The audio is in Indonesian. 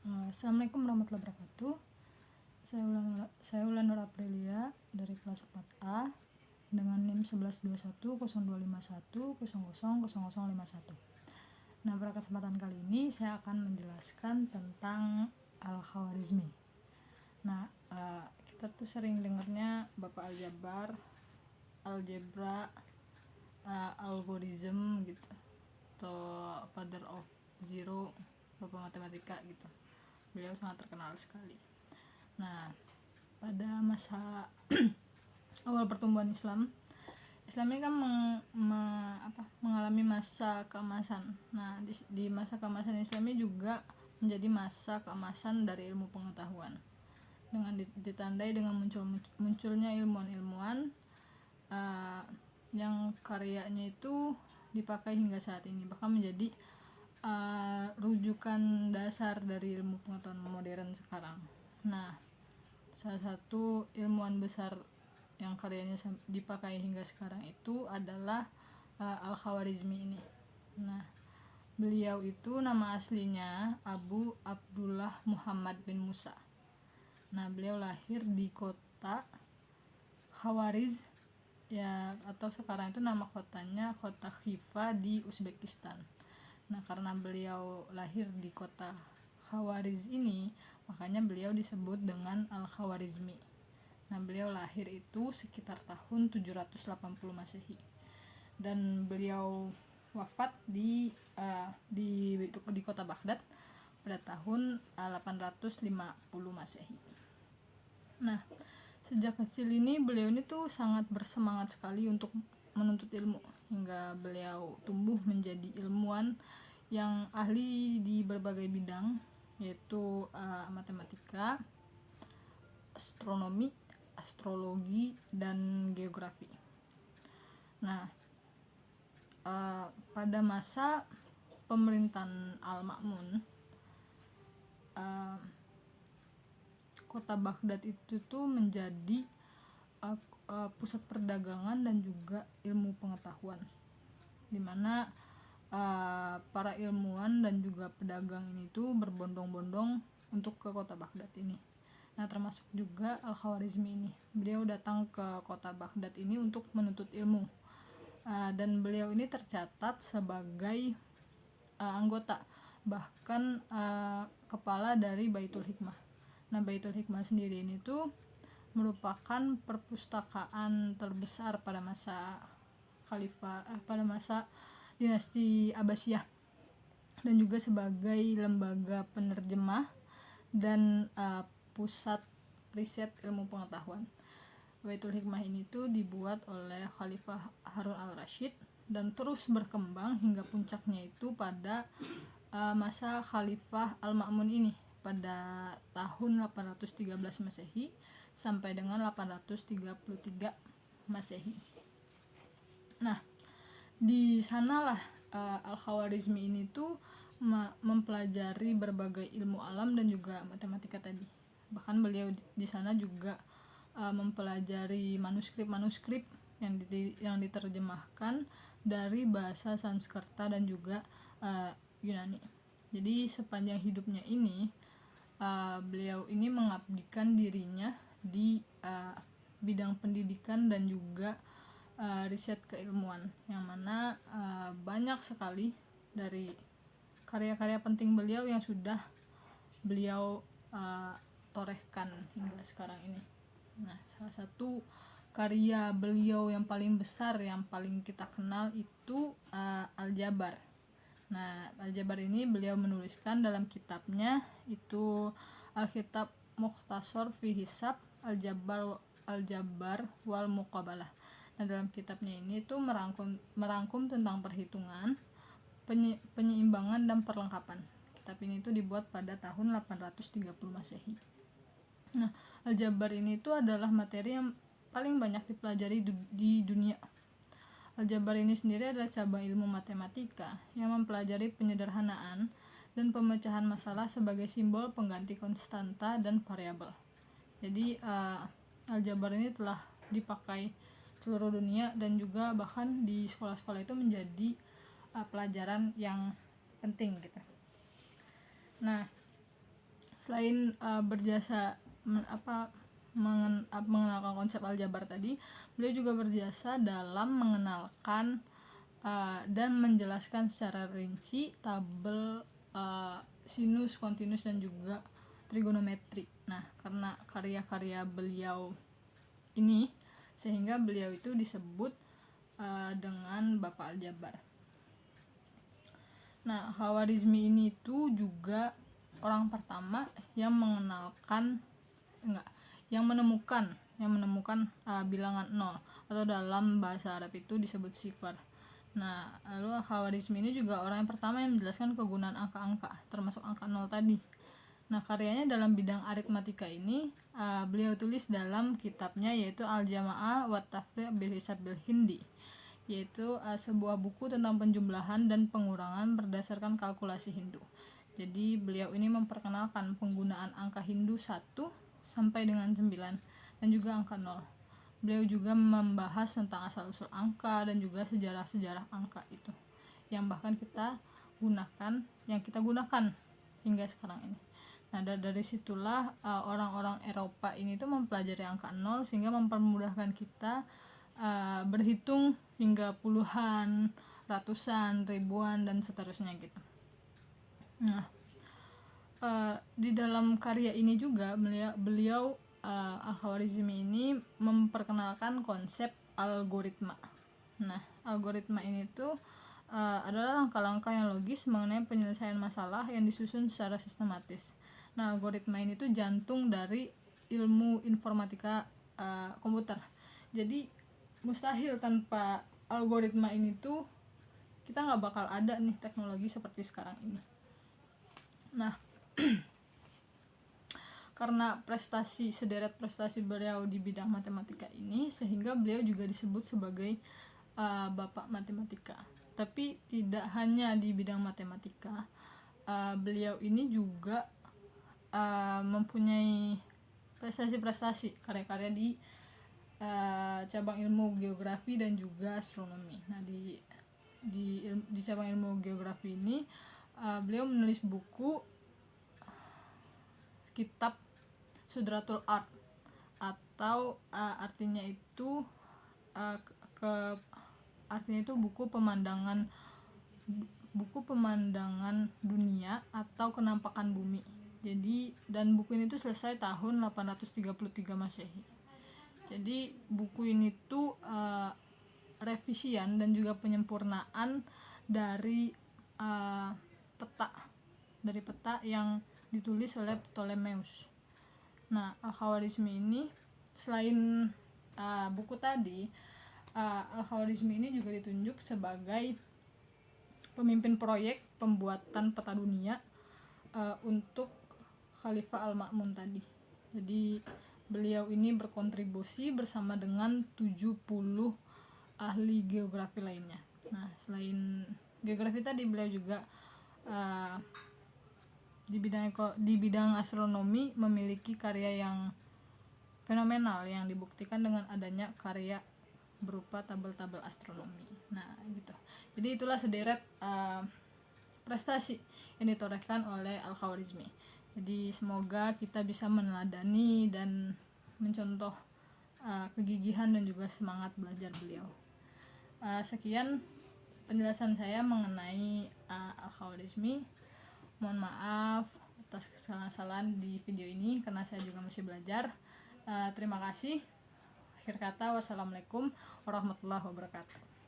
Assalamualaikum warahmatullahi wabarakatuh. Saya Ulan Nur Aprilia dari kelas 4A dengan NIM 11210251000051. Nah, pada kesempatan kali ini saya akan menjelaskan tentang Al-Khawarizmi. Nah, kita tuh sering dengarnya Bapak Aljabar, algebra, algorithm gitu, atau father of zero, Bapak matematika gitu. Beliau sangat terkenal sekali. Nah, pada masa awal pertumbuhan Islam ini kan mengalami masa keemasan. Nah, di masa keemasan Islam ini juga menjadi masa keemasan dari ilmu pengetahuan, dengan ditandai dengan munculnya ilmuwan-ilmuwan yang karyanya itu dipakai hingga saat ini, bahkan menjadi rujukan dasar dari ilmu pengetahuan modern sekarang. Nah, salah satu ilmuwan besar yang karyanya dipakai hingga sekarang itu adalah Al-Khawarizmi ini. Nah, beliau itu nama aslinya Abu Abdullah Muhammad bin Musa. Nah, beliau lahir di kota Khawariz ya, atau sekarang itu nama kotanya kota Khiva di Uzbekistan. Nah, karena beliau lahir di kota Khawariz ini, makanya beliau disebut dengan Al-Khawarizmi. Nah, beliau lahir itu sekitar tahun 780 Masehi. Dan beliau wafat di kota Baghdad pada tahun 850 Masehi. Nah, sejak kecil ini beliau ini tuh sangat bersemangat sekali untuk menuntut ilmu, hingga beliau tumbuh menjadi ilmuwan yang ahli di berbagai bidang, yaitu matematika, astronomi, astrologi, dan geografi. Nah, pada masa pemerintahan Al-Ma'mun, kota Baghdad itu tuh menjadi pusat perdagangan dan juga ilmu pengetahuan, dimana para ilmuwan dan juga pedagang ini tuh berbondong-bondong untuk ke kota Baghdad ini. Nah, termasuk juga Al-Khawarizmi ini. Beliau datang ke kota Baghdad ini untuk menuntut ilmu, dan beliau ini tercatat sebagai anggota, bahkan kepala dari Baitul Hikmah. Nah, Baitul Hikmah sendiri ini tuh merupakan perpustakaan terbesar pada masa pada masa dinasti Abbasiyah, dan juga sebagai lembaga penerjemah dan pusat riset ilmu pengetahuan. Baitul Hikmah ini tuh dibuat oleh Khalifah Harun al-Rashid dan terus berkembang hingga puncaknya itu pada masa Khalifah Al-Ma'mun ini pada tahun 813 Masehi sampai dengan 833 Masehi. Nah, di sanalah Al-Khawarizmi ini tuh mempelajari berbagai ilmu alam dan juga matematika tadi. Bahkan beliau di sana juga mempelajari manuskrip yang diterjemahkan dari bahasa Sanskerta dan juga Yunani. Jadi sepanjang hidupnya ini beliau ini mengabdikan dirinya di bidang pendidikan dan juga riset keilmuan, yang mana banyak sekali dari karya-karya penting beliau yang sudah beliau torehkan hingga sekarang ini. Nah, salah satu karya beliau yang paling besar, yang paling kita kenal itu Al-Jabar. Nah, Al-Jabar ini beliau menuliskan dalam kitabnya itu Al-Kitab Mukhtasar fi Hisab Al-Jabar wal Muqabalah. Nah, dalam kitabnya ini tuh merangkum tentang perhitungan, penyeimbangan, dan perlengkapan. Kitab ini tuh dibuat pada tahun 830 Masehi. Nah, Al-Jabar ini tuh adalah materi yang paling banyak dipelajari di dunia. Al-Jabar ini sendiri adalah cabang ilmu matematika yang mempelajari penyederhanaan dan pemecahan masalah sebagai simbol pengganti konstanta dan variabel. Jadi Al-Jabar ini telah dipakai seluruh dunia dan juga bahkan di sekolah-sekolah itu menjadi pelajaran yang penting gitu. Nah, selain berjasa mengenalkan konsep aljabar tadi, beliau juga berjasa dalam mengenalkan dan menjelaskan secara rinci tabel sinus, kosinus, dan juga trigonometri. Nah, karena karya-karya beliau ini sehingga beliau itu disebut dengan Bapak Aljabar. Nah, Khawarizmi ini itu juga orang pertama yang menemukan bilangan 0, atau dalam bahasa Arab itu disebut sifar. Nah, lalu Khawarizmi ini juga orang yang pertama yang menjelaskan kegunaan angka-angka, termasuk angka 0 tadi. Nah, karyanya dalam bidang aritmatika ini beliau tulis dalam kitabnya, yaitu Al-Jama'ah wa Tafriq bil Hisab bil Hindi, yaitu sebuah buku tentang penjumlahan dan pengurangan berdasarkan kalkulasi Hindu. Jadi beliau ini memperkenalkan penggunaan angka Hindu 1 sampai dengan 9 dan juga angka 0. Beliau juga membahas tentang asal-usul angka dan juga sejarah-sejarah angka itu yang bahkan kita gunakan hingga sekarang ini. Nah, dari situlah orang-orang Eropa ini tuh mempelajari angka 0 sehingga mempermudahkan kita berhitung hingga puluhan, ratusan, ribuan, dan seterusnya gitu. Nah, di dalam karya ini juga beliau Al-Khawarizmi ini memperkenalkan konsep algoritma. Nah, algoritma ini tuh adalah langkah-langkah yang logis mengenai penyelesaian masalah yang disusun secara sistematis. Nah, algoritma ini tuh jantung dari ilmu informatika komputer. Jadi mustahil tanpa algoritma ini tuh kita nggak bakal ada nih teknologi seperti sekarang ini. Nah, karena sederet prestasi beliau di bidang matematika ini, sehingga beliau juga disebut sebagai Bapak Matematika. Tapi tidak hanya di bidang matematika, beliau ini juga mempunyai prestasi-prestasi, karya-karya di cabang ilmu geografi dan juga astronomi. Nah, di cabang ilmu geografi ini beliau menulis buku kitab Sudratul Ard, atau artinya itu buku pemandangan dunia atau kenampakan bumi. Jadi, dan buku ini tuh selesai tahun 833 Masehi. Jadi buku ini tuh revisian dan juga penyempurnaan dari peta yang ditulis oleh Ptolemeus. Nah, Al-Khawarizmi ini selain buku tadi, Al-Khawarizmi ini juga ditunjuk sebagai pemimpin proyek pembuatan peta dunia untuk Khalifah Al-Ma'mun tadi. Jadi beliau ini berkontribusi bersama dengan 70 ahli geografi lainnya. Nah, selain geografi tadi, beliau juga di bidang astronomi memiliki karya yang fenomenal yang dibuktikan dengan adanya karya berupa tabel-tabel astronomi. Nah, gitu. Jadi itulah sederet prestasi yang ditorehkan oleh Al-Khawarizmi. Jadi semoga kita bisa meneladani dan mencontoh kegigihan dan juga semangat belajar beliau. Sekian penjelasan saya mengenai Al-Khawarizmi. Mohon maaf atas kesalahan-kesalahan di video ini karena saya juga masih belajar. Terima kasih. Akhir kata, wassalamualaikum warahmatullahi wabarakatuh.